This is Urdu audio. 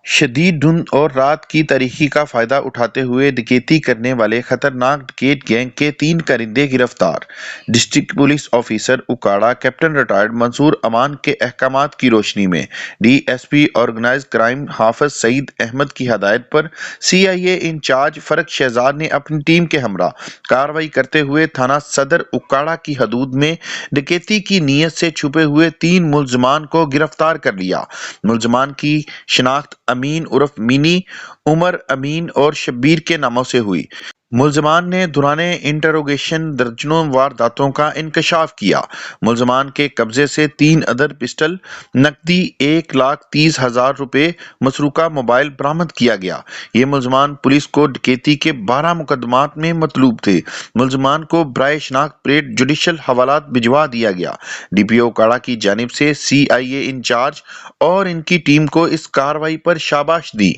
شدید دھند اور رات کی تاریکی کا فائدہ اٹھاتے ہوئے ڈکیتی کرنے والے خطرناک ڈکیت گینگ کے 3 کارندے گرفتار۔ District police officer Okara captain retired Mansoor Aman کے احکامات کی روشنی میں D S P organised crime Hafiz Saeed Ahmad کی ہدایت پر سی آئی اے انچارج فرق شہزاد نے اپنی ٹیم کے ہمراہ کارروائی کرتے ہوئے تھانہ صدر اکاڑا کی حدود میں ڈکیتی کی نیت سے چھپے ہوئے 3 ملزمان کو گرفتار کر لیا۔ ملزمان کی شناخت امین عرف مینی، عمر امین اور شبیر کے ناموں سے ہوئی۔ ملزمان نے دوران انٹروگیشن درجنوں وارداتوں کا انکشاف کیا۔ ملزمان کے قبضے سے 3 عدد پسٹل، نقدی 1,30,000 روپے، مسروقہ موبائل برآمد کیا گیا۔ یہ ملزمان پولیس کو ڈکیتی کے 12 مقدمات میں مطلوب تھے۔ ملزمان کو برائے شناخت پلیٹ جوڈیشل حوالات بھجوا دیا گیا۔ ڈی پی او اکاڑا کی جانب سے سی آئی اے انچارج اور ان کی ٹیم کو اس کارروائی پر شاباش دی۔